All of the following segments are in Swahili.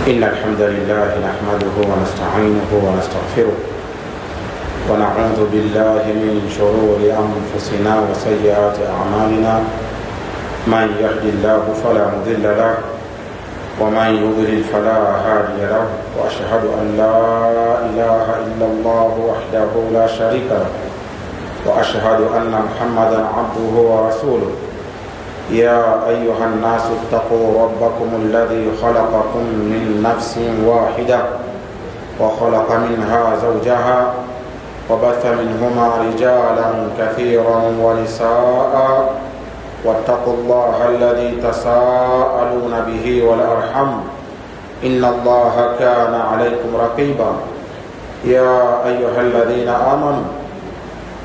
إن الحمد لله نحمده ونستعينه ونستغفره ونعوذ بالله من شرور أنفسنا وسيئات أعمالنا. من يهد الله فلا مضل له ومن يضلل فلا هادي له، وأشهد أن لا إله إلا الله وحده لا شريك له، وأشهد أن محمدا عبده ورسوله. يا أيها الناس اتقوا ربكم الذي خلقكم من نفس واحدة وخلق منها زوجها وبث منهما رجالا كثيرا ونساء، واتقوا الله الذي تساءلون به والأرحم إن الله كان عليكم رقيبا. يا أيها الذين آمنوا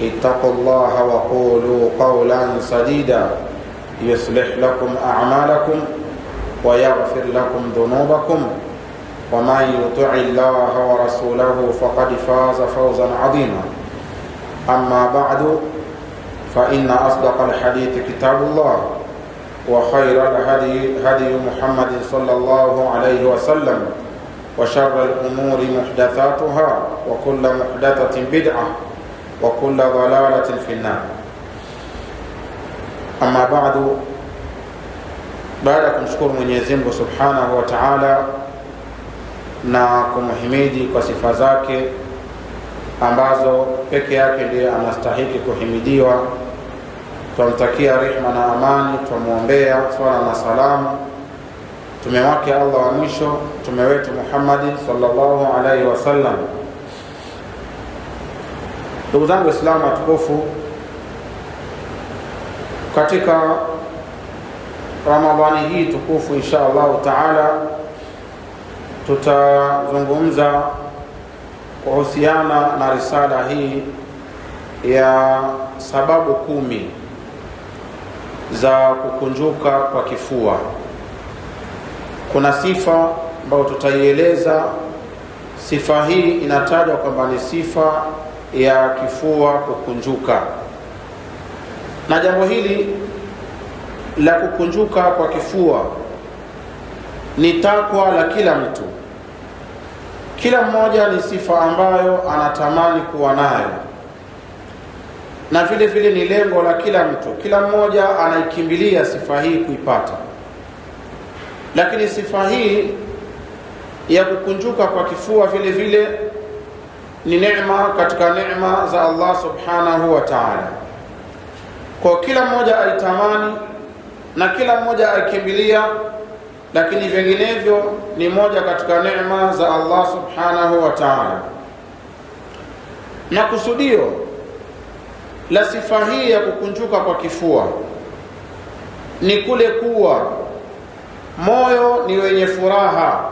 اتقوا الله وقولوا قولا سديدا يصلح لكم أعمالكم ويغفر لكم ذنوبكم، ومن يطع الله ورسوله فقد فاز فوزا عظيما. أما بعد، فإن أصدق الحديث كتاب الله، وخير الهدي هدي محمد صلى الله عليه وسلم، وشر الأمور محدثاتها، وكل محدثة بدعة، وكل ضلالة في النار. Amma baadu, baada ya kumshukuru Mwenyezi Mungu Subhanahu wa Ta'ala na kumhimidi kwa sifa zake ambazo peke yake ndiye anastahili kuhimidiwa, tumtakia rehema na amani, tumuombea swala na salamu mtume wake Allah wa mwisho, mtume wetu Muhammad sallallahu alaihi wasallam. Ndugu zangu Waislamu watukufu, katika Ramadhani hii tukufu insha Allah Taala tutazungumza kuhusiana na risala hii ya sababu 10 za kukunjuka kwa kifua. Kuna sifa ambayo tutaieleza. Sifa hii inatajwa kwamba ni sifa ya kifua kukunjuka, na jambo hili la kukunjuka kwa kifua ni takwa la kila mtu. Kila mmoja ni sifa ambayo anatamani kuwa nayo, na vile vile ni lengo la kila mtu. Kila mmoja anaikimbilia sifa hii kuipata, lakini sifa hii ya kukunjuka kwa kifua vile vile ni neema katika neema za Allah Subhanahu wa Ta'ala. Kwa kila mmoja aitamani na kila mmoja aikimbilia, lakini vinginevyo ni moja katika neema za Allah Subhanahu wa Ta'ala. Na kusudio la sifa hii ya kukunjuka kwa kifua ni kule kuwa moyo ni wenye furaha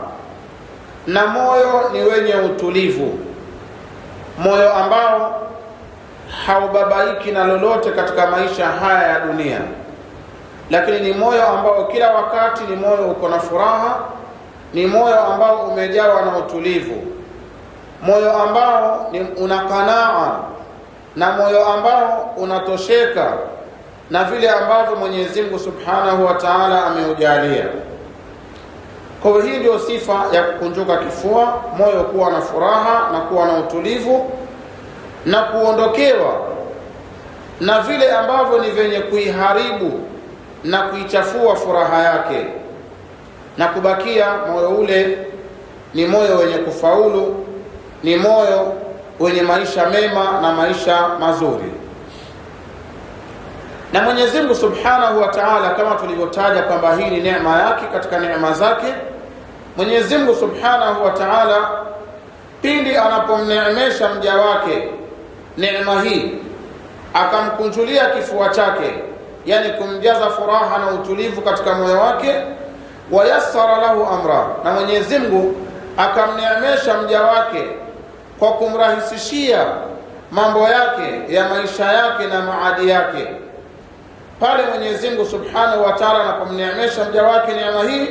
na moyo ni wenye utulivu, moyo ambao haubabaiki na lolote katika maisha haya ya dunia, lakini ni moyo ambao kila wakati ni moyo uko na furaha, ni moyo ambao umejawa na utulivu, moyo ambao ni una qanaa, na moyo ambao unatosheka na vile ambavyo Mwenyezi Mungu Subhanahu wa Ta'ala ameujalia. Kwa hiyo hii ndio sifa ya kukunjuka kifua, moyo kuwa na furaha na kuwa na utulivu na kuondokewa na vile ambavyo ni venye kuiharibu na kuichafua furaha yake, na kubakia moyo ule ni moyo wenye kufaulu, ni moyo wenye maisha mema na maisha mazuri. Na Mwenyezi Mungu Subhanahu wa Ta'ala, kama tulivyotaja kwamba hii ni neema yake katika neema zake, Mwenyezi Mungu Subhanahu wa Ta'ala pindi anapomneemesha mja wake neema hii, akamkunjulia kifua chake, yani kumjaza furaha na utulivu katika moyo wake, wayassara lahu amra, na Mwenyezi Mungu akamneemesha mja wake kwa kumrahisishia mambo yake ya maisha yake na maadi yake. Pale Mwenyezi Mungu Subhanahu wa Ta'ala anapomneemesha mja wake neema hii,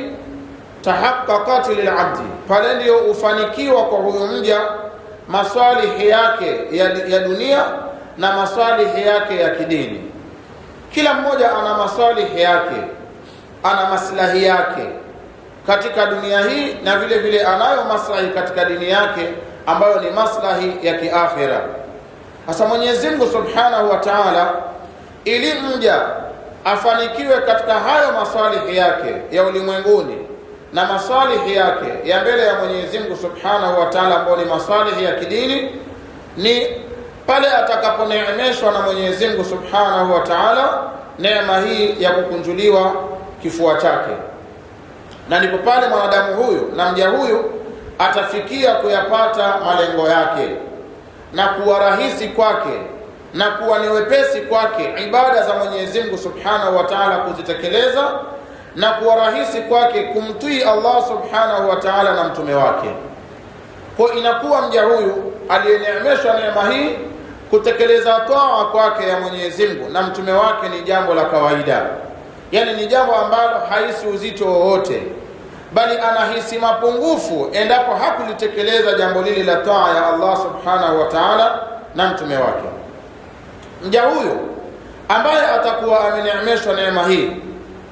tahaqqaqat lil'abdi, pale ndio ufanikiwa kwa huyo mja maswalihi yake ya dunia na maswalihi yake ya kidini. Kila mmoja ana maswalihi yake, ana maslahi yake katika dunia hii, na vile vile anayo maslahi katika dini yake ambayo ni maslahi ya kiakhira. Sasa Mwenyezi Mungu Subhanahu wa Ta'ala, ili mja afanikiwe katika hayo maswalihi yake ya ulimwenguni na maswalihi yake ya mbele ya Mwenyezi Mungu Subhanahu wa Ta'ala, ambayo ni maswalihi ya kidini, ni pale atakaponeemeshwa na Mwenyezi Mungu Subhanahu wa Ta'ala neema hii ya kukunjuliwa kifua chake, na ndipo pale mwanadamu huyu na mja huyu atafikia kuyapata malengo yake na kuwa rahisi kwake na kuwa ni wepesi kwake ibada za Mwenyezi Mungu Subhanahu wa Ta'ala kuzitekeleza, na kuwa rahisi kwake kumtii Allah Subhanahu wa Ta'ala na mtume wake. Kwa inakuwa mja huyu aliyeneemeshwa neema hii kutekeleza toa kwake ya Mwenyezi Mungu na mtume wake ni jambo la kawaida, yani ni jambo ambalo haisi uzito wowote, bali anahisi mapungufu endapo hakulitekeleza jambo lile la toa ya Allah Subhanahu wa Ta'ala na mtume wake. Mja huyu ambaye atakuwa ameneemeshwa neema hii,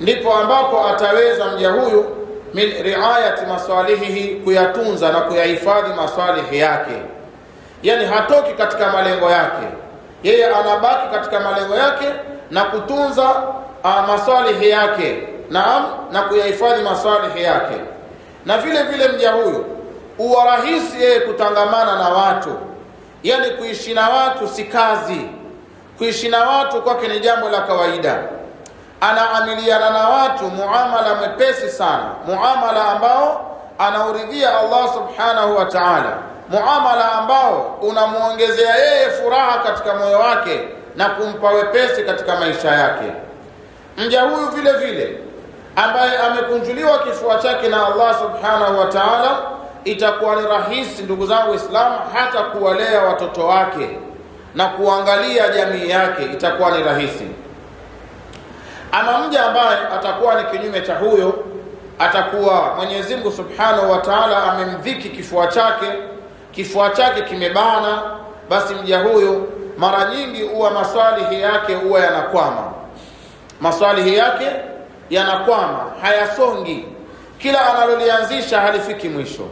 ndipo ambapo ataweza mja huyu min riayati maswalihihi, kuyatunza na kuyahifadhi maswalihi yake. Yani hatoki katika malengo yake, yeye anabaki katika malengo yake na kutunza maswalihi yake, na kuyahifadhi maswalihi yake. Na vile vile mja huyu uwa rahisi yeye kutangamana na watu, yani kuishi na watu si kazi, kuishi na watu kwake ni jambo la kawaida. Anaamiliana na watu muamala mwepesi sana, muamala ambao anauridhia Allah Subhanahu wa Ta'ala, muamala ambao unamuongezea yeye furaha katika moyo wake na kumpa wepesi katika maisha yake. Mja huyu vile vile ambaye amekunjuliwa kifua chake na Allah Subhanahu wa Ta'ala, itakuwa ni rahisi, ndugu zangu Waislamu, hata kuwalea watoto wake na kuangalia jamii yake itakuwa ni rahisi. Ama mja ambaye atakuwa ni kinyume cha huyo, atakuwa Mwenyezi Mungu Subhanahu wa Ta'ala amemdhiki kifua chake kimebana, basi mja huyo mara nyingi huwa maswalihi yake huwa yanakwama, maswalihi yake yanakwama, hayasongi. Kila analolianzisha halifiki mwisho,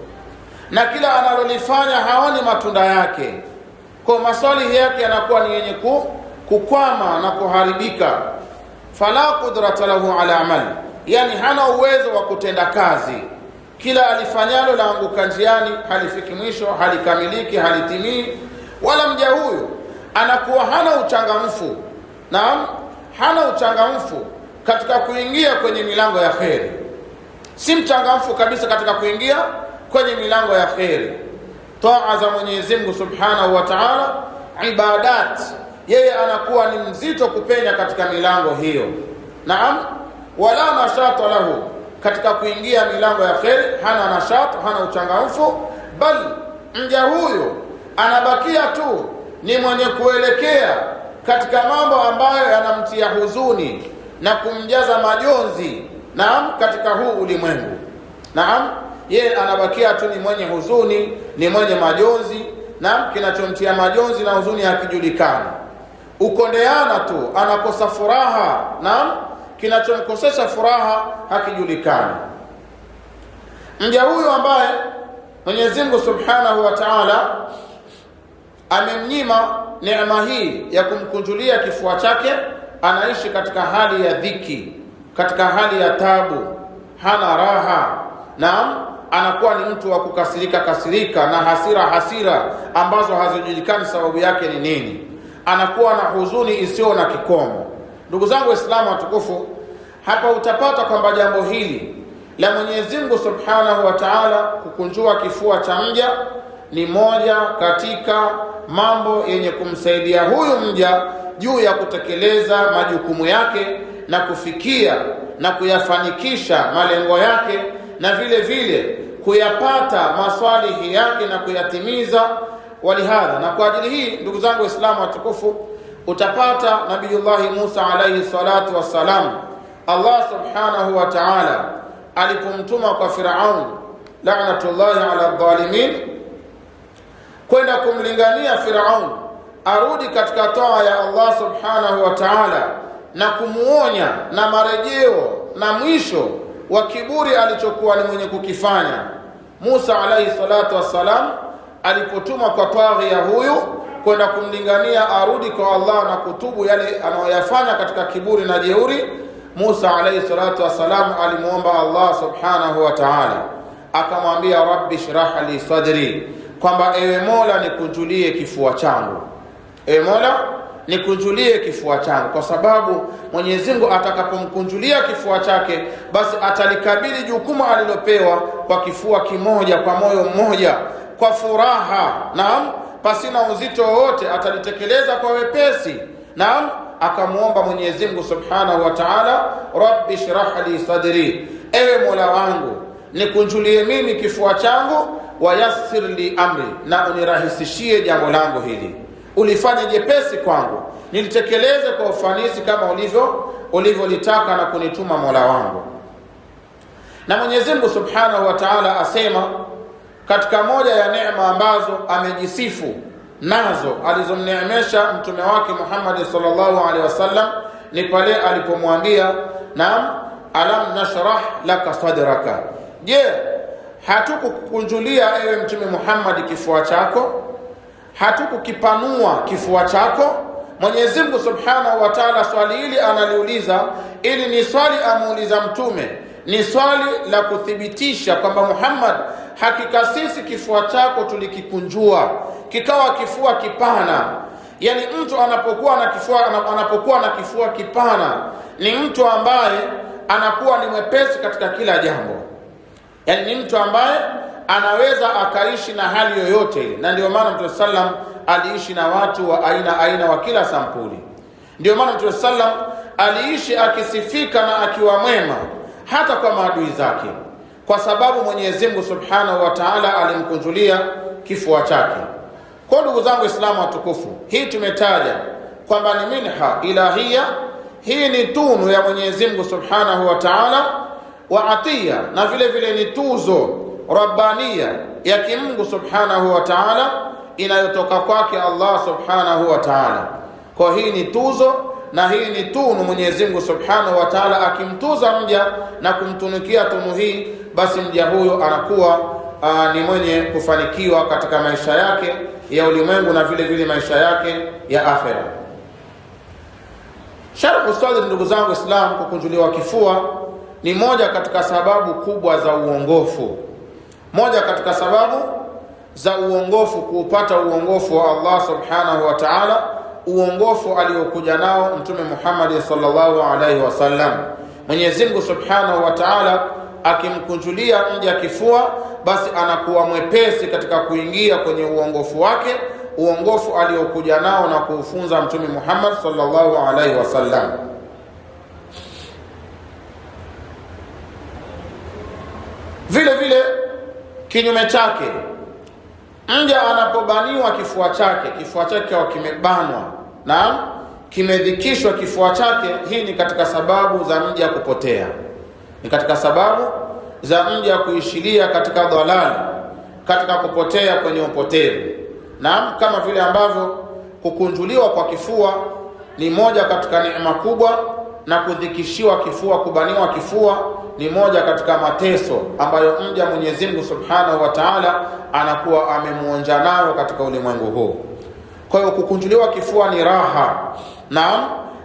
na kila analolifanya haoni matunda yake. Kwa maswalihi yake yanakuwa ni yenye kukwama na kuharibika. Fala qudrata lahu ala amal, yani hana uwezo wa kutenda kazi. Kila alifanyalo laanguka njiani, halifiki mwisho, halikamiliki, halitimii. Wala mja huyu anakuwa hana uchangamfu, naam, hana uchangamfu katika kuingia kwenye milango ya kheri. Si mchangamfu kabisa katika kuingia kwenye milango ya kheri, toa za Mwenyezi Mungu Subhanahu wa Ta'ala, ibadat, yeye anakuwa ni mzito kupenya katika milango hiyo. Naam, wala nashata lahu, katika kuingia milango ya kheri hana nashat, hana uchangamfu, bali mja huyo anabakia tu ni mwenye kuelekea katika mambo ambayo yanamtia huzuni na kumjaza majonzi, naam, katika huu ulimwengu. Naam, yeye anabakia tu ni mwenye huzuni, ni mwenye majonzi, naam, kinachomtia majonzi na huzuni hakijulikani. Ukondeana tu, anakosa furaha, naam, kinachomkosesha furaha hakijulikani. Mja huyu ambaye Mwenyezi Mungu Subhanahu wa Ta'ala amemnyima neema hii ya kumkunjulia kifua chake, anaishi katika hali ya dhiki, katika hali ya tabu, hana raha. Naam, anakuwa ni mtu wa kukasirika na hasira ambazo hazijulikani sababu yake ni nini. Anakuwa na huzuni isiyo na kikomo. Ndugu zangu Waislamu watukufu, hapa utapata kwamba jambo hili la Mwenyezi Mungu Subhanahu wa Ta'ala kukunjua kifua cha mja ni moja katika mambo yenye kumsaidia huyu mja juu ya kutekeleza majukumu yake na kufikia na kuyafanikisha malengo yake, na vile vile kuyapata maswalihi yake na kuyatimiza. Walihadha, na kwa ajili hii ndugu zangu Waislamu watukufu, utapata Nabiyullahi Musa alayhi salatu wassalam, Allah Subhanahu wa Ta'ala alipomtuma kwa Firaun la'natullahi ala dhalimin, kwenda kumlingania Firaun arudi katika toa ya Allah Subhanahu wa Ta'ala na kumuonya na marejeo na mwisho wa kiburi alichokuwa ni mwenye kukifanya. Musa alayhi salatu wassalam alipotumwa kwa taghiya huyu kwenda kumlingania arudi kwa Allah na kutubu yale anayoyafanya katika kiburi na jeuri, Musa alayhi salatu wassalam alimuomba Allah subhanahu wa ta'ala, akamwambia rabbi shrah li sadri, kwamba ewe Mola nikunjulie kifua changu, ewe Mola nikunjulie kifua changu, kwa sababu Mwenyezi Mungu atakapomkunjulia kifua chake basi atalikabili jukumu alilopewa kwa kifua kimoja, kwa moyo mmoja, kwa furaha, naam, pasina uzito wote, atalitekeleza kwa wepesi. Naam, akamuomba Mwenyezi Mungu subhanahu wa ta'ala, rabbi shrah li sadri, ewe Mola wangu nikunjulie mimi kifua changu, wayassir li amri, na unirahisishie jambo langu hili, ulifanye jepesi kwangu, nilitekeleze kwa ufanisi kama ulivyolitaka na kunituma Mola wangu. Na Mwenyezi Mungu subhanahu wa ta'ala asema katika moja ya neema ambazo amejisifu nazo alizomneemesha mtume wake Muhammad sallallahu alaihi wasallam ni pale alipomwambia, naam, alam nashrah laka sadraka, je, hatukukunjulia ewe mtume Muhammad kifua chako, hatukukipanua kifua chako? Mwenyezi Mungu subhanahu wa ta'ala swali hili analiuliza ili ni swali amuuliza mtume, ni swali la kuthibitisha kwamba Muhammad, hakika sisi kifua chako tulikikunjua kikawa kifua kipana. Yani mtu anapokuwa na kifua kipana ni mtu ambaye anakuwa ni mwepesi katika kila jambo, yani ni mtu ambaye anaweza akaishi na hali yoyote. Na ndio maana Mtume sallam aliishi na watu wa aina wa kila sampuli. Ndio maana Mtume sallam aliishi akisifika na akiwa mwema hata kwa maadui zake, kwa sababu Mwenyezi Mungu subhanahu wa ta'ala alimkunjulia kifua chake. Kwa ndugu zangu Waislamu watukufu, hii tumetaja kwamba ni minha ilahia, hii ni tunu ya Mwenyezi Mungu subhanahu wa ta'ala, wa atiya, na vile vile ni tuzo rabbania ya kimungu subhanahu wa ta'ala inayotoka kwake Allah subhanahu wa ta'ala. Kwa hii ni tuzo na hii ni tunu Mwenyezi Mungu subhanahu wa ta'ala, akimtuza mja na kumtunukia tunu hii, basi mja huyo anakuwa ni mwenye kufanikiwa katika maisha yake ya ulimwengu na vile vile maisha yake ya akhera. Sharh sadr, ndugu zangu Islam, kukunjuliwa kifua ni moja katika sababu kubwa za uongofu, moja katika sababu za uongofu, kuupata uongofu wa Allah subhanahu wa ta'ala, uongofu aliokuja nao Mtume Muhammad sallallahu alaihi wasallam. Mwenyezi Mungu subhanahu wa ta'ala akimkunjulia mja kifua, basi anakuwa mwepesi katika kuingia kwenye uongofu wake, uongofu aliokuja nao na kuufunza Mtume Muhammad sallallahu alaihi wasallam. Vile vile kinyume chake, mja anapobaniwa kifua chake kiwa kimebanwa na kimedhikishwa kifua chake, hii ni katika sababu za mja kupotea, ni katika sababu za mja kuishilia katika dhalali, katika kupotea kwenye upotevu. Na kama vile ambavyo kukunjuliwa kwa kifua ni moja katika neema kubwa, na kudhikishiwa kifua, kubaniwa kifua ni moja katika mateso ambayo mja Mwenyezi Mungu subhanahu wa ta'ala anakuwa amemuonja nayo katika ulimwengu huu. Kwa hiyo kukunjuliwa kifua ni raha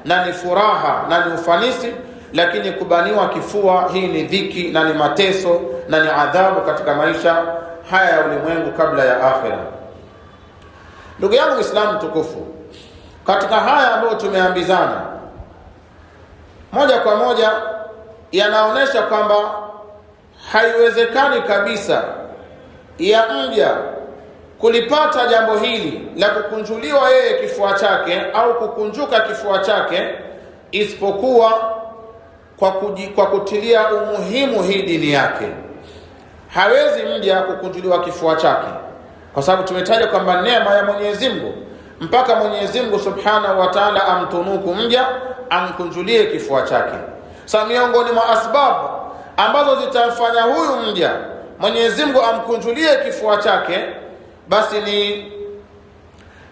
na ni furaha na ni ufanisi, lakini kubaniwa kifua hii ni dhiki na ni mateso na ni adhabu katika maisha haya ya ulimwengu kabla ya akhera. Ndugu yangu Muislamu tukufu, katika haya ambayo tumeambizana, moja kwa moja yanaonesha kwamba haiwezekani kabisa ya mja kulipata jambo hili la kukunjuliwa yeye kifua chake au kukunjuka kifua chake isipokuwa kwa kutilia umuhimu hii dini yake. Hawezi mja kukunjuliwa kifua chake, kwa sababu tumetaja kwamba neema ya Mwenyezi Mungu, mpaka Mwenyezi Mungu subhanahu wa ta'ala amtunuku mja amkunjulie kifua chake. Sasa miongoni mwa asbabu ambazo zitamfanya huyu mja Mwenyezi Mungu amkunjulie kifua chake, basi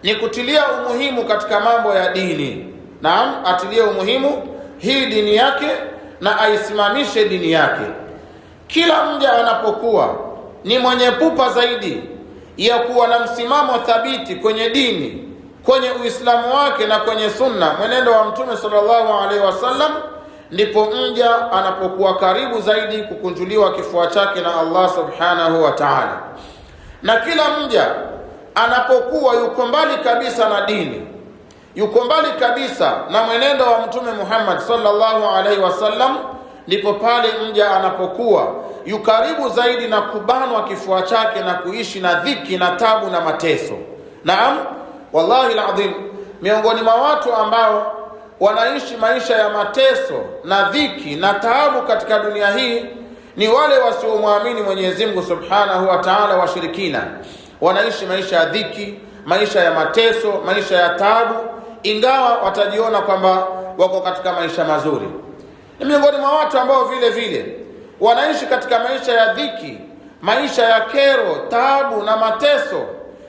ni kutilia umuhimu katika mambo ya dini. Naam, atilie umuhimu hii dini yake na aisimamishe dini yake. Kila mja anapokuwa ni mwenye pupa zaidi ya kuwa na msimamo thabiti kwenye dini, kwenye Uislamu wake na kwenye sunna, mwenendo wa Mtume sallallahu alaihi wasallam, ndipo mja anapokuwa karibu zaidi kukunjuliwa kifua chake na Allah subhanahu wa ta'ala. Na kila mja anapokuwa yuko mbali kabisa na dini, yuko mbali kabisa na mwenendo wa Mtume Muhammad sallallahu alaihi wasallam, ndipo pale mja anapokuwa yukaribu zaidi na kubanwa kifua chake na kuishi na dhiki na tabu na mateso. Naam, wallahi alazim, miongoni mwa watu ambao wanaishi maisha ya mateso na dhiki na taabu katika dunia hii ni wale wasiomwamini Mwenyezi Mungu subhanahu wa ta'ala, washirikina. Wanaishi maisha ya dhiki, maisha ya mateso, maisha ya taabu, ingawa watajiona kwamba wako katika maisha mazuri. Ni miongoni mwa watu ambao vile vile wanaishi katika maisha ya dhiki, maisha ya kero, taabu na mateso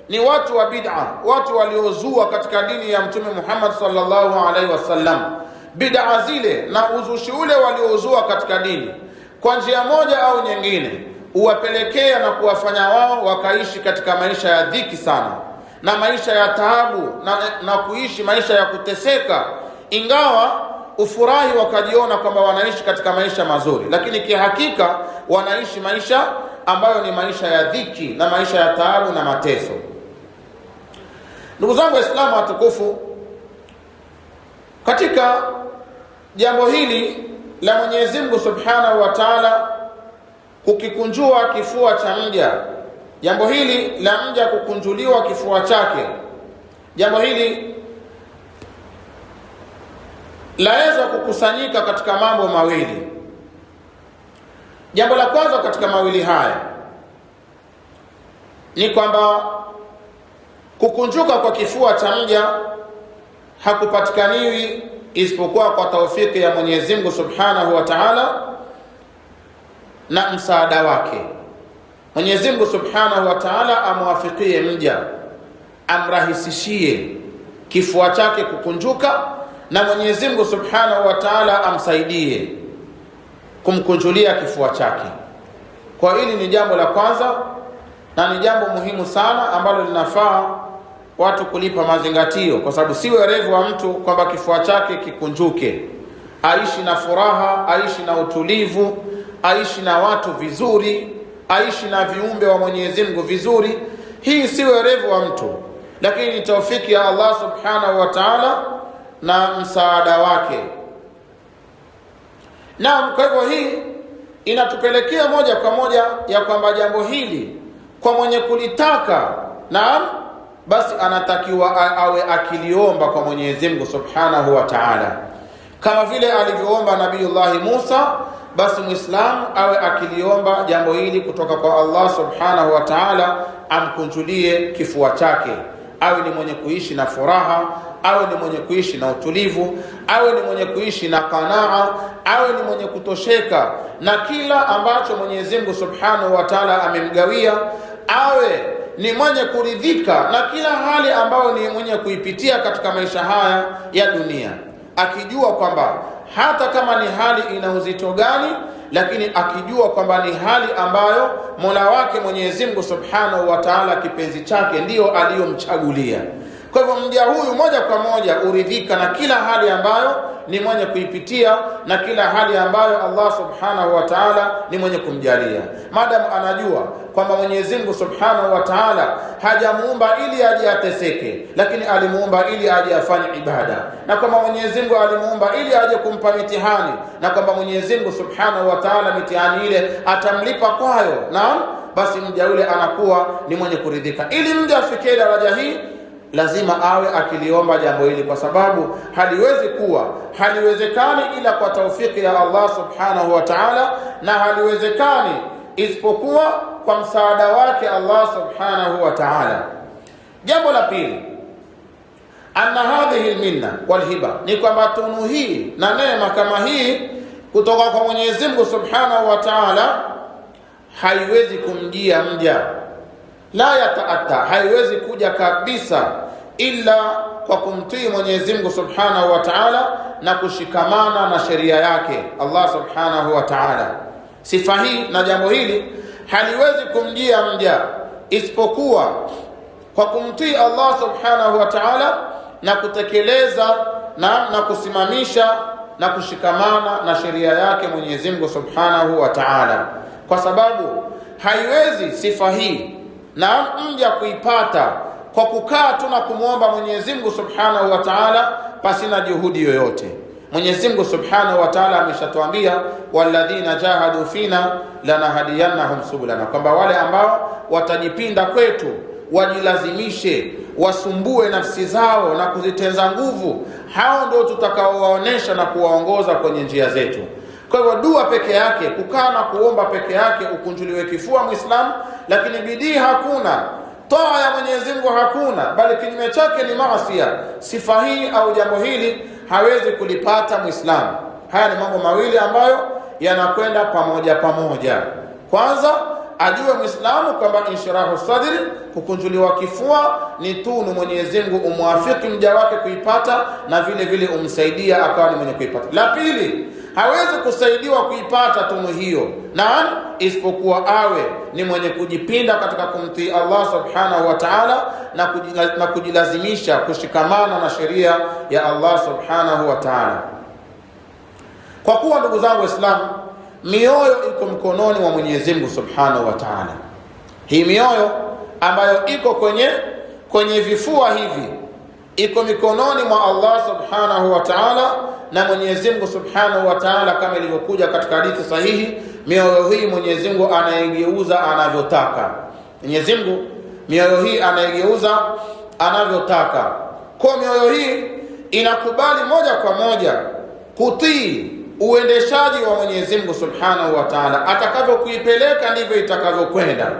ni watu wa bid'a, watu waliozua katika dini ya Mtume Muhammad sallallahu alaihi wasallam. Bid'a zile na uzushi ule waliozua katika dini kwa njia moja au nyingine uwapelekea na kuwafanya wao wakaishi katika maisha ya dhiki sana na maisha ya taabu na kuishi maisha ya kuteseka, ingawa ufurahi wakajiona kwamba wanaishi katika maisha mazuri, lakini kihakika wanaishi maisha ambayo ni maisha ya dhiki na maisha ya taabu na mateso. Ndugu zangu Waislamu watukufu, katika jambo hili la Mwenyezi Mungu subhanahu wa ta'ala kukikunjua kifua cha mja, jambo hili la mja kukunjuliwa kifua chake, jambo hili laweza kukusanyika katika mambo mawili. Jambo la kwanza katika mawili haya ni kwamba kukunjuka kwa kifua cha mja hakupatikaniwi isipokuwa kwa taufiki ya Mwenyezi Mungu subhanahu wa ta'ala na msaada wake. Mwenyezi Mungu subhanahu wa ta'ala amwafikie mja, amrahisishie kifua chake kukunjuka, na Mwenyezi Mungu subhanahu wa ta'ala amsaidie kumkunjulia kifua chake. Kwa hili ni jambo la kwanza na ni jambo muhimu sana ambalo linafaa watu kulipa mazingatio, kwa sababu si werevu wa mtu kwamba kifua chake kikunjuke, aishi na furaha, aishi na utulivu, aishi na watu vizuri, aishi na viumbe wa Mwenyezi Mungu vizuri. Hii si werevu wa mtu, lakini ni taufiki ya Allah subhanahu wa ta'ala na msaada wake. Na kwa hivyo hii inatupelekea moja kwa moja ya kwamba jambo hili kwa mwenye kulitaka, naam, basi anatakiwa awe akiliomba kwa Mwenyezi Mungu subhanahu wa ta'ala, kama vile alivyoomba Nabiiullah Musa. Basi Muislamu awe akiliomba jambo hili kutoka kwa Allah subhanahu wa ta'ala, amkunjulie kifua chake, awe ni mwenye kuishi na furaha, awe ni mwenye kuishi na utulivu, awe ni mwenye kuishi na qanaa, awe ni mwenye kutosheka na kila ambacho Mwenyezi Mungu subhanahu wa ta'ala amemgawia, awe ni mwenye kuridhika na kila hali ambayo ni mwenye kuipitia katika maisha haya ya dunia, akijua kwamba hata kama ni hali ina uzito gani, lakini akijua kwamba ni hali ambayo Mola wake Mwenyezi Mungu subhanahu wa ta'ala kipenzi chake ndiyo aliyomchagulia. Kwa hivyo mja huyu moja kwa moja uridhika na kila hali ambayo ni mwenye kuipitia na kila hali ambayo Allah subhanahu wa ta'ala ni mwenye kumjalia, maadamu anajua kwamba Mwenyezi Mungu subhanahu wa ta'ala hajamuumba ili aje ateseke, lakini alimuumba ili aje afanye ibada, na kwamba Mwenyezi Mungu alimuumba ili aje kumpa mitihani, na kwamba Mwenyezi Mungu subhanahu wa ta'ala mitihani ile atamlipa kwayo. Naam, basi mja yule anakuwa ni mwenye kuridhika. Ili mja afikie daraja hii lazima awe akiliomba jambo hili, kwa sababu haliwezekani ila kwa taufiki ya Allah subhanahu wa ta'ala, na haliwezekani isipokuwa kwa msaada wake Allah subhanahu wa ta'ala. Jambo la pili, anna hadhihi alminna walhiba, ni kwamba tunu hii na neema kama hii kutoka kwa Mwenyezi Mungu subhanahu wa ta'ala haiwezi kumjia mja, la yataata, haiwezi kuja kabisa illa kwa kumtii Mwenyezi Mungu subhanahu wa ta'ala na kushikamana na sheria yake Allah subhanahu wa ta'ala. Sifa hii na jambo hili haliwezi kumjia mja isipokuwa kwa kumtii Allah subhanahu wa ta'ala na kutekeleza na kusimamisha na kushikamana na sheria yake Mwenyezi Mungu subhanahu wa ta'ala, kwa sababu haiwezi sifa hii na mja kuipata kwa kukaa tu na kumwomba Mwenyezi Mungu subhanahu wa ta'ala pasina juhudi yoyote. Mwenyezi Mungu subhanahu wa ta'ala ameshatuambia, walladhina jahadu fina lanahadiyannahum subulana, kwamba wale ambao watajipinda kwetu, wajilazimishe, wasumbue nafsi zao na kuzitenza nguvu, hao ndio tutakaowaonesha na kuwaongoza kwenye njia zetu. Kwa hivyo dua peke yake, kukaa na kuomba peke yake, ukunjuliwe kifua Muislamu, lakini bidii hakuna, taa ya Mwenyezi Mungu hakuna, bali kinyume chake ni maasi, sifa hii au jambo hili hawezi kulipata Muislamu. Haya ni mambo mawili ambayo yanakwenda pamoja pamoja. Kwanza ajue Muislamu kwamba inshirahu sadri, kukunjuliwa kifua, ni tunu Mwenyezi Mungu umwafiki mja wake kuipata, na vile vile umsaidia akawa ni mwenye kuipata. La pili, hawezi kusaidiwa kuipata tunu hiyo na isipokuwa awe ni mwenye kujipinda katika kumtii Allah subhanahu wa ta'ala na kujilazimisha kushikamana na sheria ya Allah subhanahu wa ta'ala. Kwa kuwa ndugu zangu Waislamu, mioyo iko mkononi mwa Mwenyezi Mungu subhanahu wa ta'ala. Hii mioyo ambayo iko kwenye vifua hivi iko mikononi mwa Allah subhanahu wa ta'ala, na Mwenyezi Mungu subhanahu wa ta'ala, kama ilivyokuja katika hadithi sahihi, mioyo hii Mwenyezi Mungu anaigeuza anavyotaka. Mwenyezi Mungu mioyo hii anaigeuza anavyotaka. Kwa mioyo hii inakubali moja kwa moja kutii uendeshaji wa Mwenyezi Mungu subhanahu wa ta'ala. Atakavyokuipeleka ndivyo itakavyokwenda,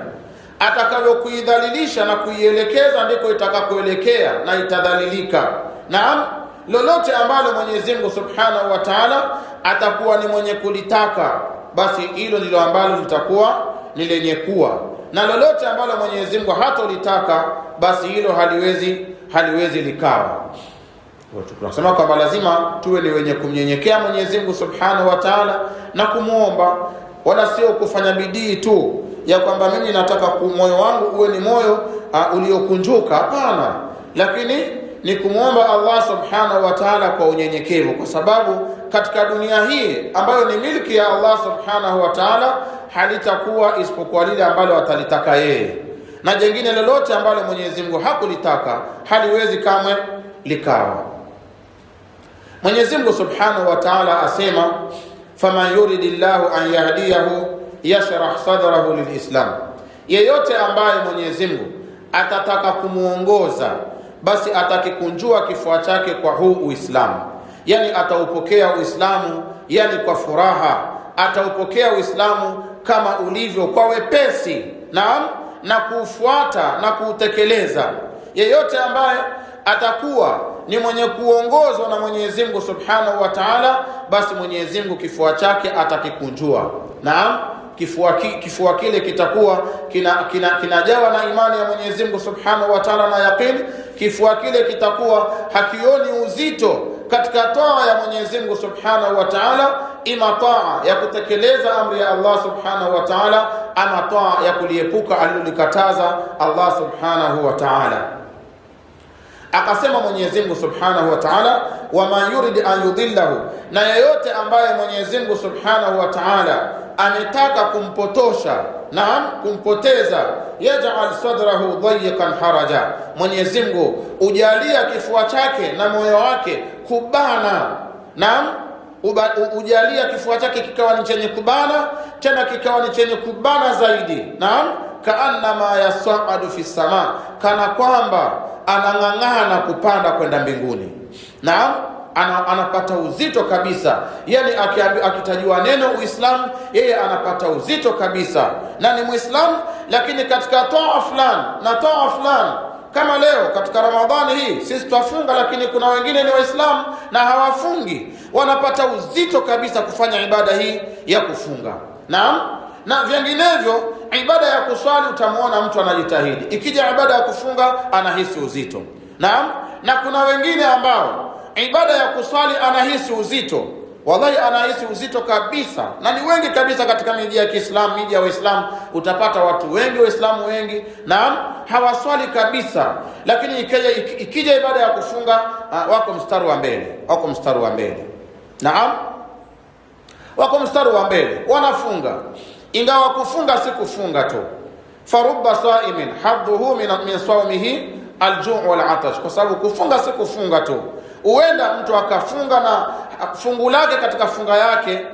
atakavyokuidhalilisha na kuielekeza ndiko itakakoelekea na itadhalilika. Naam, lolote ambalo Mwenyezi Mungu subhanahu wa ta'ala atakuwa ni mwenye kulitaka, basi hilo ndilo ambalo litakuwa ni lenye kuwa, na lolote ambalo Mwenyezi Mungu hatolitaka, basi hilo haliwezi likawa. Tunasema kwamba lazima tuwe ni wenye kumnyenyekea Mwenyezi Mungu subhanahu wa ta'ala na kumuomba, wala sio kufanya bidii tu ya kwamba mimi nataka moyo wangu uwe ni moyo uliokunjuka. Hapana, lakini ni kumuomba Allah subhanahu wa ta'ala kwa unyenyekevu, kwa sababu katika dunia hii ambayo ni milki ya Allah subhanahu wa ta'ala halitakuwa isipokuwa lile ambalo atalitaka yeye, na jengine lolote ambalo Mwenyezi Mungu hakulitaka haliwezi kamwe likawa. Mwenyezi Mungu subhanahu wa ta'ala asema, faman yuridillahu an yahdiyahu yashrah sadrahu lilislam, yeyote ambaye Mwenyezi Mungu atataka kumuongoza, basi atakikunjua kifua chake kwa huu Uislamu. Yani ataupokea Uislamu yani kwa furaha, ataupokea Uislamu kama ulivyo kwa wepesi, na kuufuata na kuutekeleza. Yeyote ambaye atakuwa ni mwenye kuongozwa na Mwenyezi Mungu subhanahu wa ta'ala, basi Mwenyezi Mungu kifua chake atakikunjua. Naam, kifua kile kitakuwa kinajawa na imani ya Mwenyezi Mungu subhanahu wa ta'ala na yaqini. Kifua kile kitakuwa hakioni uzito katika taa ya Mwenyezi Mungu subhanahu wa ta'ala, ima taa ya kutekeleza amri ya Allah subhanahu wa ta'ala, ama taa ya kuliepuka alilolikataza Allah subhanahu wa ta'ala. Akasema Mwenyezi Mungu subhanahu wa ta'ala, wa man yurid an yudillahu, na yeyote ambaye Mwenyezi Mungu subhanahu wa ta'ala ametaka kumpotosha na kumpoteza, yaj'al sadrahu dayiqan haraja, Mwenyezi Mungu ujalia kifua chake na moyo wake kubana. Naam, ujalia kifua chake kikawa ni chenye kubana, tena kikawa ni chenye kubana zaidi. Naam, kaannama yas'adu fi sama, kana kwamba anang'ang'ana kupanda kwenda mbinguni. Naam, anapata uzito kabisa. Yani akitajua neno Uislamu, yeye anapata uzito kabisa, na ni Muislamu, lakini katika taa fulani na taa fulani. Kama leo katika Ramadhani hii sisi twafunga, lakini kuna wengine ni Waislamu na hawafungi, wanapata uzito kabisa kufanya ibada hii ya kufunga. Naam, na vinginevyo ibada ya kuswali utamuona mtu anajitahidi, ikija ibada ya kufunga anahisi uzito. Naam, na kuna wengine ambao ibada ya kuswali anahisi uzito. Wallahi anahisi uzito kabisa, na ni wengi kabisa katika miji ya Kiislamu, miji ya Waislamu, utapata watu wengi, Waislamu wengi na hawaswali kabisa, lakini ikija ibada ya kufunga wako mstari wa mbele, wako mstari wa mbele. Naam, wako mstari wa mbele, wanafunga, ingawa kufunga si kufunga tu. Farubba saimin hadduhu min sawmihi al-ju' wal-'atash, kwa sababu kufunga si kufunga tu. Huenda mtu akafunga na fungu lake katika funga yake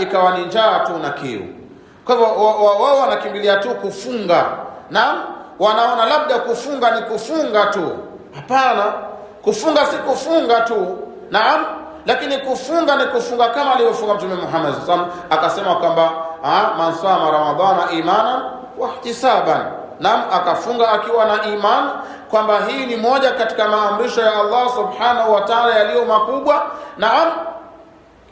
ikawa ni njaa tu na kiu. Kwa hivyo wao wanakimbilia tu kufunga, na wanaona labda kufunga ni kufunga tu. Hapana, kufunga si kufunga tu. Naam, lakini kufunga ni kufunga kama alivyofunga Mtume Muhammad sallallahu alaihi wasallam, akasema kwamba man sama ramadhana imanan wa ihtisaban. Naam, akafunga akiwa na iman kwamba hii ni moja katika maamrisho ya Allah subhanahu wa ta'ala yaliyo makubwa. Naam,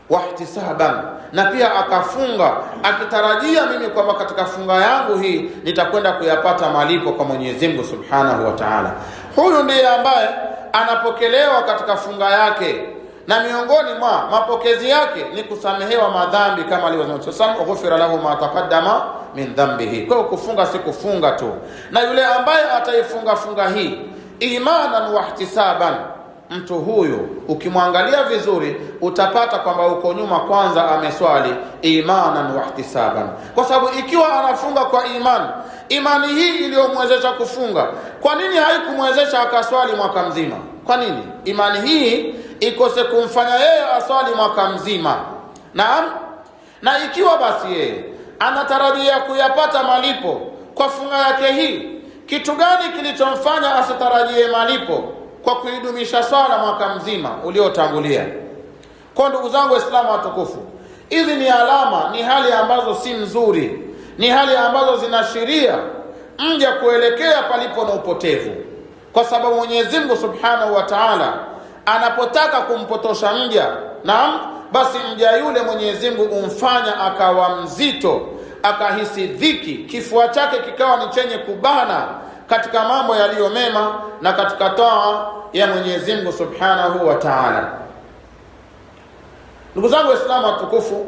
wa ihtisaban, na pia akafunga akitarajia mimi kwamba katika funga yangu hii nitakwenda kuyapata malipo kwa Mwenyezi Mungu subhanahu wa ta'ala. Huyu ndiye ambaye anapokelewa katika funga yake, na miongoni mwa mapokezi yake ni kusamehewa madhambi kama alivyosema ghufira lahu ma taqaddama min dhanbihi. Kwa kufunga si kufunga tu, na yule ambaye ataifunga funga hii imanan wa ihtisaban, mtu huyu ukimwangalia vizuri utapata kwamba uko nyuma kwanza ameswali imanan wa ihtisaban, kwa sababu ikiwa anafunga kwa imani hii iliyomwezesha kufunga, kwa nini haikumwezesha akaswali mwaka mzima? Kwa nini imani hii ikose kumfanya yeye aswali mwaka mzima? Naam, na ikiwa basi yeye anatarajia kuyapata malipo kwa funga yake hii, kitu gani kilichomfanya asitarajie malipo kwa kuidumisha swala mwaka mzima uliotangulia? Kwa ndugu zangu Waislamu watukufu, hizi ni alama, ni hali ambazo si mzuri, ni hali ambazo zinashiria mja kuelekea palipo na upotevu, kwa sababu Mwenyezi Mungu Subhanahu wa Ta'ala anapotaka kumpotosha mja, naam, basi mja yule Mwenyezi Mungu umfanya akawa mzito, akahisi dhiki, kifua chake kikawa ni chenye kubana katika mambo yaliyo mema na katika taa ya Mwenyezi Mungu Subhanahu wa Ta'ala. Ndugu zangu Waislamu watukufu,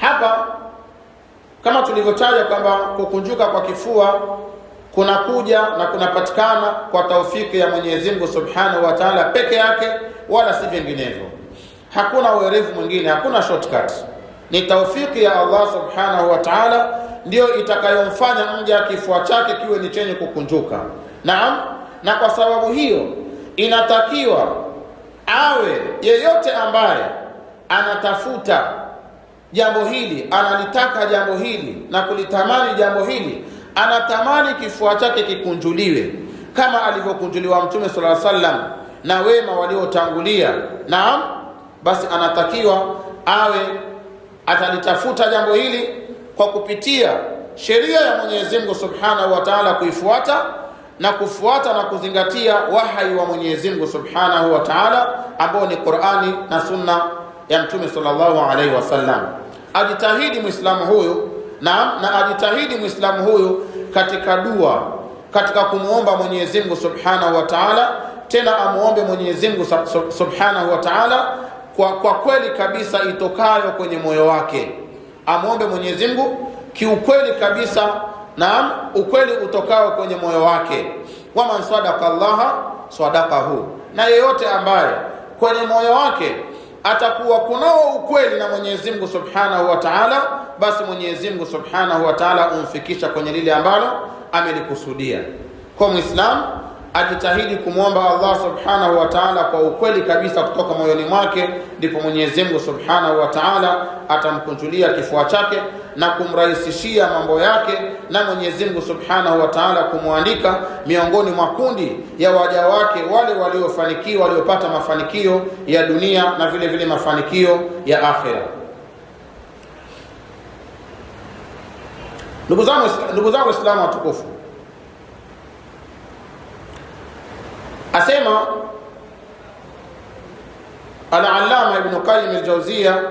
hapa kama tulivyotaja kwamba kukunjuka kwa kifua kunakuja na kunapatikana kwa taufiki ya Mwenyezi Mungu Subhanahu wa Ta'ala peke yake, wala si vinginevyo. Hakuna uerevu mwingine, hakuna shortcut. Ni taufiki ya Allah Subhanahu wa Ta'ala ndio itakayomfanya mja kifua chake kiwe ni chenye kukunjuka. Naam, na kwa sababu hiyo inatakiwa awe yeyote ambaye anatafuta jambo hili, analitaka jambo hili na kulitamani jambo hili, anatamani kifua chake kikunjuliwe kama alivyokunjuliwa Mtume sallallahu alaihi wasallam na wema waliotangulia. Naam, basi anatakiwa awe atalitafuta jambo hili kwa kupitia sheria ya Mwenyezi Mungu Subhanahu wa Ta'ala, kuifuata na kufuata na kuzingatia wahyi wa Mwenyezi Mungu Subhanahu wa Ta'ala ambao ni Qur'ani na Sunna ya Mtume sallallahu alaihi wasallam. Ajitahidi Muislamu huyu na ajitahidi Muislamu huyu katika dua, katika kumuomba Mwenyezi Mungu Subhanahu wa Ta'ala, tena amuombe Mwenyezi Mungu Subhanahu wa Ta'ala kwa kweli kabisa itokayo kwenye moyo wake. Amuombe Mwenyezi Mungu kiukweli kabisa, na ukweli utokao kwenye moyo wake. Wa man sadaqa Allah sadaqahu, na yeyote ambaye kwenye moyo wake atakuwa kunao ukweli na Mwenyezi Mungu Subhanahu wa Ta'ala, basi Mwenyezi Mungu Subhanahu wa Ta'ala umfikisha kwenye lile ambalo amelikusudia. Kwa Muislamu ajitahidi kumwomba Allah Subhanahu wa Ta'ala kwa ukweli kabisa kutoka moyoni mwake, ndipo Mwenyezi Mungu Subhanahu wa Ta'ala atamkunjulia kifua chake na kumrahisishia mambo yake, na Mwenyezi Mungu Subhanahu wa Ta'ala kumwandika miongoni mwa kundi ya waja wake wale waliofanikiwa, waliopata mafanikio ya dunia na vile vile mafanikio ya akhira. Ndugu zangu Waislamu watukufu, asema Al-Allama Ibn Qayyim al-Jawziyya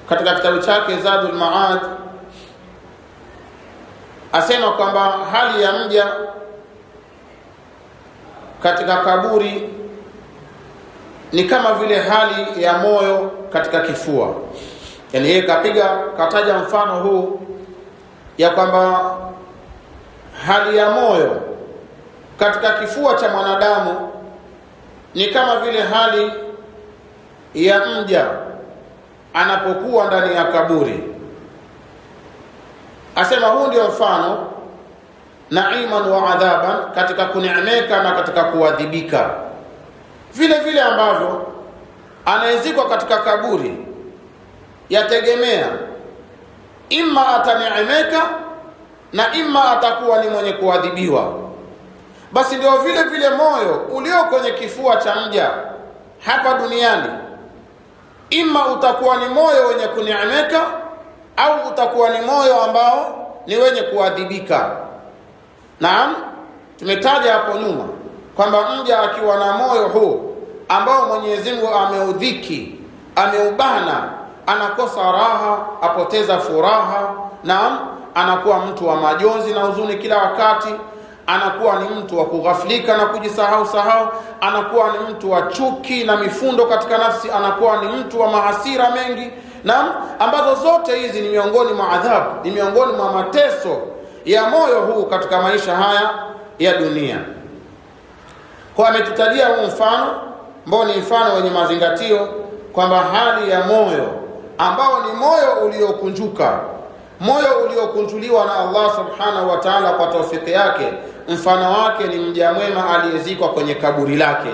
katika kitabu chake Zadul Ma'ad, asema kwamba hali ya mja katika kaburi ni kama vile hali ya moyo katika kifua. Yani yeye kataja mfano huu ya kwamba hali ya moyo katika kifua cha mwanadamu ni kama vile hali ya mja anapokuwa ndani ya kaburi. Asema huu ndio mfano naiman wa adhaban, katika kuneemeka na katika kuadhibika. Vile vile ambavyo anayezikwa katika kaburi yategemea imma ataneemeka na imma atakuwa ni mwenye kuadhibiwa. Basi ndio vile vile moyo ulio kwenye kifua cha mja hapa duniani, imma utakuwa ni moyo wenye kuneemeka au utakuwa ni moyo ambao ni wenye kuadhibika. Naam, tumetaja hapo nyuma kwamba mja akiwa na moyo huu ambao Mwenyezi Mungu ameudhiki, ameubana, anakosa raha, apoteza furaha. Naam, anakuwa mtu wa majonzi na huzuni kila wakati, anakuwa ni mtu wa kughaflika na kujisahau, anakuwa ni mtu wa chuki na mifundo katika nafsi, anakuwa ni mtu wa mahasira mengi. Naam, ambazo zote hizi ni miongoni mwa adhabu, ni miongoni mwa mateso ya moyo huu katika maisha haya ya dunia. Kwa ametutajia huu mfano ambao ni mfano wenye mazingatio, kwamba hali ya moyo ambao ni moyo uliokunjuka, moyo uliokunjuliwa na Allah subhanahu wa ta'ala kwa taufiki yake, mfano wake ni mja mwema aliyezikwa kwenye kaburi lake.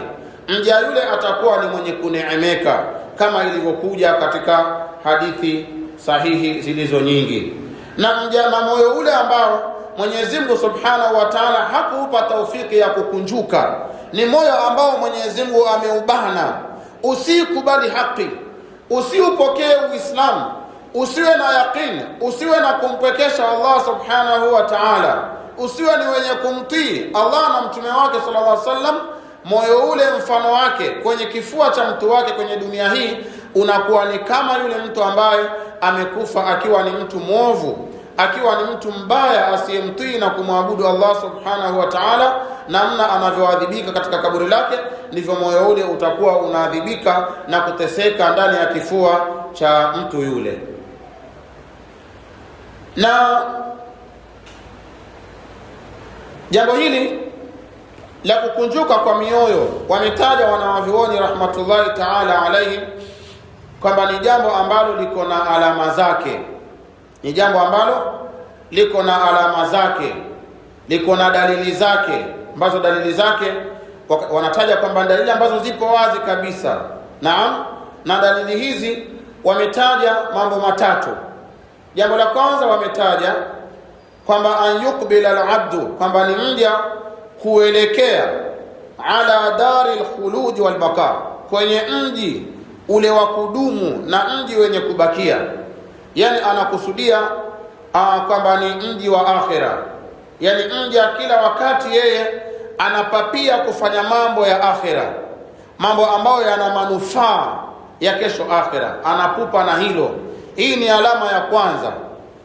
Mja yule atakuwa ni mwenye kuneemeka kama ilivyokuja katika hadithi sahihi zilizo nyingi. Na moyo ule ambao Mwenyezi Mungu subhanahu wa ta'ala hakuupa taufiki ya kukunjuka, ni moyo ambao Mwenyezi Mungu ameubana. Usikubali haki, usiupokee Uislamu, usiwe na yaqini, usiwe na kumpekesha Allah subhanahu wa ta'ala, usiwe ni wenye kumtii Allah na mtume wake sallallahu alaihi wasallam. Moyo ule mfano wake kwenye kifua cha mtu wake kwenye dunia hii unakuwa ni kama yule mtu ambaye amekufa akiwa ni mtu mwovu, akiwa ni mtu mbaya asiyemtii na kumwabudu Allah subhanahu wa ta'ala. Namna anavyoadhibika katika kaburi lake, ndivyo moyo ule utakuwa unaadhibika na kuteseka ndani ya kifua cha mtu yule. Na jambo hili la kukunjuka kwa mioyo wametaja wanawavyuoni rahmatullahi ta'ala alayhi kwamba ni jambo ambalo liko na alama zake, ni jambo ambalo liko na alama zake, liko na dalili zake, ambazo dalili zake wanataja kwamba dalili ambazo zipo wazi kabisa. Naam, na dalili hizi wametaja mambo matatu. Jambo la kwanza wametaja kwamba an yukbila al-abdu, kwamba ni mja kuelekea ala daril khuluj wal baqa, kwenye mji ule wa kudumu na mji wenye kubakia. Yani anakusudia kwamba ni mji wa akhira, yani mja kila wakati yeye anapapia kufanya mambo ya akhira, mambo ambayo yana manufaa ya kesho akhira, anapupa na hilo. Hii ni alama ya kwanza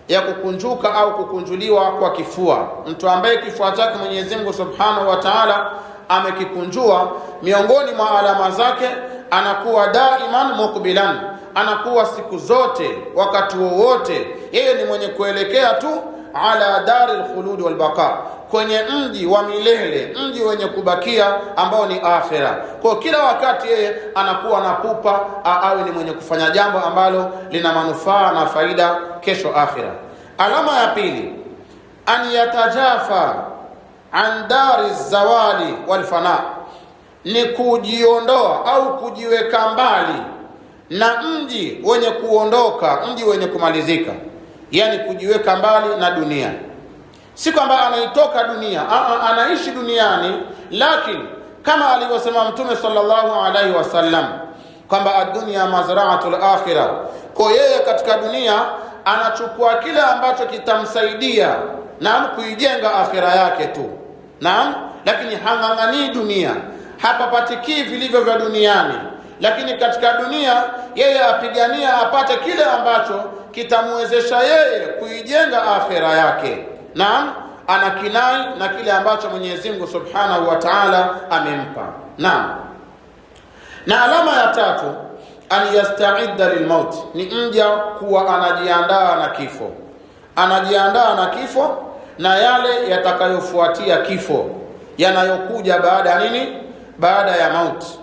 ya kukunjuka au kukunjuliwa kwa kifua. Mtu ambaye kifua chake Mwenyezi Mungu Subhanahu wa Ta'ala amekikunjua, miongoni mwa alama zake anakuwa daiman mukbilan, anakuwa siku zote, wakati wowote yeye ni mwenye kuelekea tu ala daril khulud wal baqa, kwenye mji wa milele, mji wenye kubakia ambao ni akhira. Kwa kila wakati yeye anakuwa na pupa awe ni mwenye kufanya jambo ambalo lina manufaa na faida kesho akhira. Alama ya pili, an yatajafa an dari zawali wal fana, ni kujiondoa au kujiweka mbali na mji wenye kuondoka, mji wenye kumalizika. Yani kujiweka mbali na dunia, si kwamba anaitoka dunia, anaishi duniani, lakini kama alivyosema Mtume sallallahu alaihi wasallam kwamba ad-dunya mazra'atul akhirah, kwa yeye katika dunia anachukua kile ambacho kitamsaidia na kuijenga akhira yake tu. Naam, lakini hang'ang'ani dunia, hapapatikii vilivyo vya duniani, lakini katika dunia yeye apigania apate kile ambacho kitamwezesha yeye kuijenga akhira yake. Naam, anakinai na kile ambacho Mwenyezi Mungu Subhanahu wa Ta'ala amempa. Na alama ya tatu, an yasta'idda lilmaut, ni mja kuwa anajiandaa na kifo. Anajiandaa na kifo na yale yatakayofuatia kifo, yanayokuja baada ya nini? Baada ya mauti.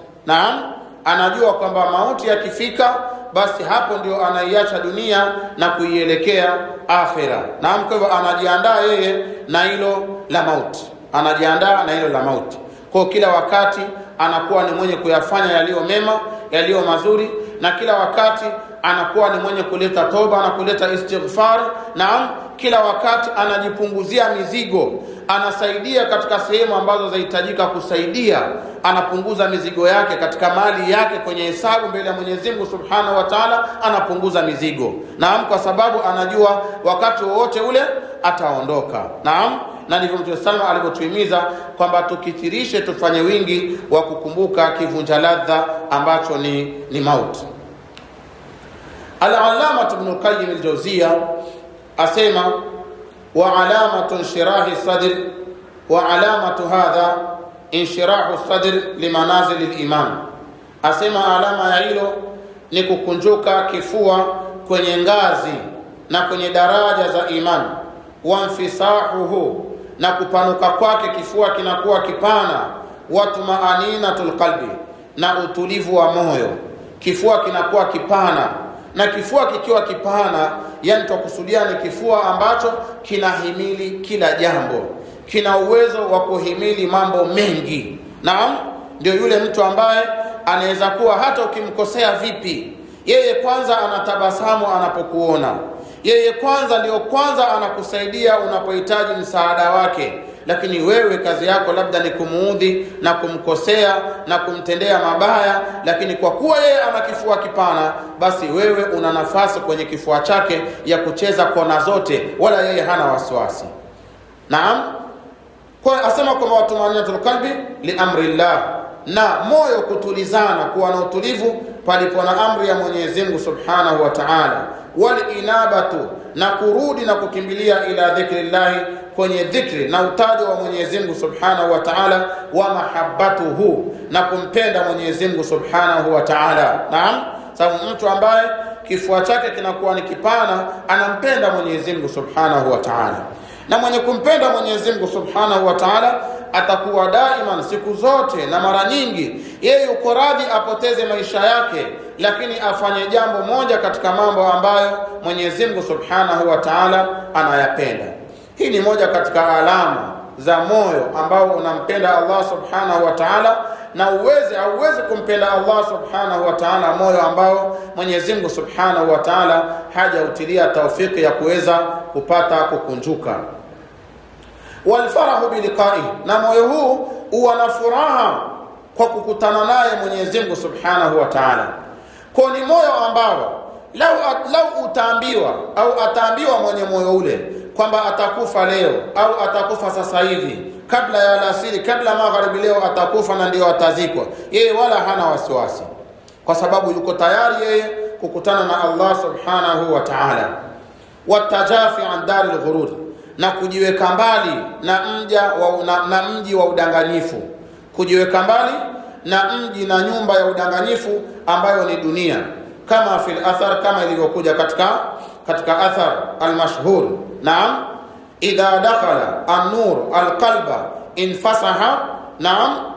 Anajua kwamba mauti yakifika, basi hapo ndio anaiacha dunia na kuielekea akhera. Kwa hivyo anajiandaa yeye na hilo la mauti. Anajiandaa na hilo la mauti. Kwa kila wakati anakuwa ni mwenye kuyafanya yaliyo mema, yaliyo mazuri, na kila wakati anakuwa ni mwenye kuleta toba na kuleta istighfar. Kila wakati anajipunguzia mizigo, anasaidia katika sehemu ambazo zahitajika kusaidia, anapunguza mizigo yake katika mali yake kwenye hesabu mbele ya Mwenyezi Mungu Subhanahu wa Ta'ala, anapunguza mizigo. Kwa sababu anajua wakati wowote ule ataondoka. Na ndivyo Mtume sallallahu alayhi wasallam alivyotuhimiza kwamba tukithirishe, tufanye wingi wa kukumbuka kivunja ladha ambacho ni mauti. Al-Allama Ibn Qayyim al-Jawziyya asema, wa alamatu inshirahi sadr, wa alamatu hadha inshirahu sadr limanazil al-iman. Asema alama ya hilo ni kukunjuka kifua kwenye ngazi na kwenye daraja za imani, wa infisahuhu, na kupanuka kwake kifua kinakuwa kipana, wa tumaaninatul qalbi, na utulivu wa moyo. Kifua kinakuwa kipana, na kifua kikiwa kipana, yani tukusudia ni kifua ambacho kinahimili kila jambo, kina uwezo wa kuhimili mambo mengi. Ndio yule mtu ambaye anaweza kuwa hata ukimkosea vipi, yeye kwanza anatabasamu anapokuona. Yeye kwanza anakusaidia unapohitaji msaada wake. Lakini wewe kazi yako labda ni kumuudhi na kumkosea na kumtendea mabaya, lakini kwa kuwa yeye ana kifua kipana, basi wewe una nafasi kwenye kifua chake ya kucheza kona zote, wala yeye hana wasiwasi. Kwa asema kwamba watumaninatul qalbi li amrillah, na moyo kutulizana, kuwa na utulivu palipo na amri ya Mwenyezi Mungu Subhanahu wa Ta'ala. Wal inabatu, na kurudi na kukimbilia ila dhikrillahi, kwenye dhikri na utajo wa Mwenyezi Mungu Subhanahu wa Ta'ala. Wa mahabbatuhu, na kumpenda Mwenyezi Mungu Subhanahu wa Ta'ala. Sababu mtu ambaye kifua chake kinakuwa ni kipana anampenda Mwenyezi Mungu Subhanahu wa Ta'ala. Na mwenye kumpenda Mwenyezi Mungu Subhanahu wa Ta'ala atakuwa daima, siku zote na mara nyingi, yeye yuko radhi apoteze maisha yake, lakini afanye jambo moja katika mambo ambayo Mwenyezi Mungu Subhanahu wa Ta'ala anayapenda. Hii ni moja katika alama za moyo ambao unampenda Allah Subhanahu wa Ta'ala, na uweze kumpenda Allah Subhanahu wa Ta'ala moyo ambao Mwenyezi Mungu Subhanahu wa Ta'ala hajautilia taufiki ya kuweza kupata kukunjuka. Walfarahu biliqa'i, na moyo huu huwa na furaha kwa kukutana naye Mwenyezi Mungu Subhanahu wa Ta'ala. Kwa ni moyo ambao lau utaambiwa au ataambiwa mwenye moyo ule kwamba atakufa leo au atakufa sasa hivi, kabla ya alasiri, kabla magharibi leo atakufa na ndio atazikwa, yeye wala hana wasiwasi, kwa sababu yuko tayari yeye kukutana na Allah Subhanahu wa Ta'ala. Watajafi an daril ghurur, na kujiweka mbali na mji wa udanganyifu. Kujiweka mbali na mji na nyumba ya udanganyifu ambayo ni dunia, kama fil athar, kama ilivyokuja katika athar al-mashhur. Idha dakhala an-nur al-qalba infasaha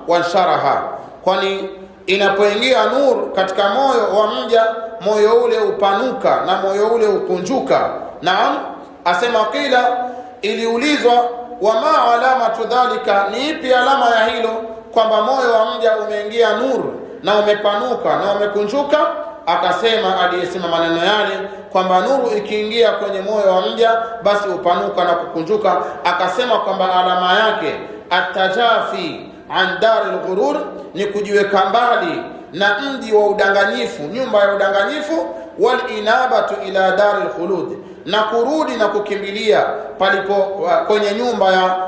wansharaha, kwani inapoingia nur katika moyo wa mja, moyo ule upanuka na moyo ule ukunjuka. Asema kila, iliulizwa wama alamatu dhalika, ni ipi alama ya hilo kwamba moyo wa mja umeingia nur na umepanuka na umekunjuka? Akasema, aliyesema maneno yale kwamba nuru ikiingia kwenye moyo wa mja basi upanuka na kukunjuka, akasema kwamba alama yake atajafi an daril ghurur, ni kujiweka mbali na mji wa udanganyifu, nyumba ya udanganyifu. Wal inabatu ila daril khulud, na kurudi na kukimbilia palipo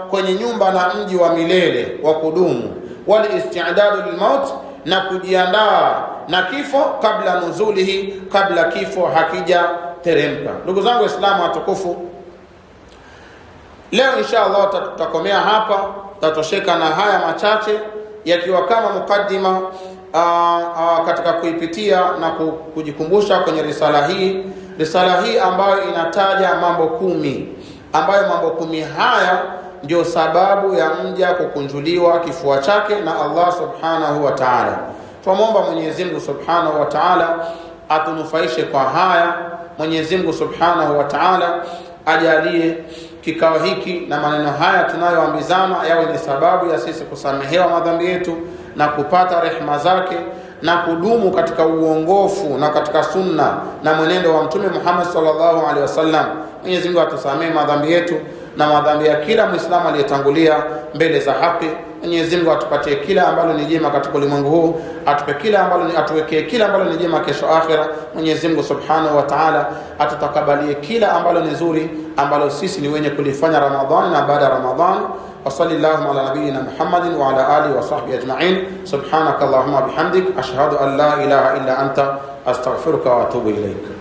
kwenye nyumba na mji wa milele wa kudumu. Wal isti'dadu lil maut, na kujiandaa na kifo kabla nuzulihi, kabla kifo hakija teremka. Ndugu zangu Waislamu watukufu, Leo insha Allah tutakomea hapa, tatosheka na haya machache yakiwa kama mukaddima katika kuipitia na kujikumbusha kwenye risala hii ambayo inataja mambo 10, ambayo mambo 10 haya ndio sababu ya mja kukunjuliwa kifua chake na Allah subhanahu wa ta'ala. Tuomba Mwenyezi Mungu subhanahu wa ta'ala atunufaishe kwa haya. Mwenyezi Mungu subhanahu wa ta'ala ajalie kikao hiki na maneno haya tunayoambizana yawe ni sababu ya sisi kusamehewa madhambi yetu na kupata rehema zake na kudumu katika uongofu na katika sunna na mwenendo wa Mtume Muhammad sallallahu alaihi wasallam. Mwenyezi Mungu atusamehe madhambi yetu na madhambi ya kila Muislamu aliyetangulia mbele za haki. Mwenyezi Mungu atupatie kila ambalo ni jema katika ulimwengu huu, atuwekee kila ambalo ni jema kesho akhira. Mwenyezi Mungu subhanahu wa ta'ala atutakabalie kila ambalo ni zuri ambalo sisi ni wenye kulifanya Ramadhani na baada ya Ramadhani. Wa sallallahu ala nabiyyina Muhammadin wa ala alihi wa sahbihi ajma'in. Subhanakallahumma bihamdik ashhadu an la ilaha illa anta astaghfiruka wa atubu ilaik.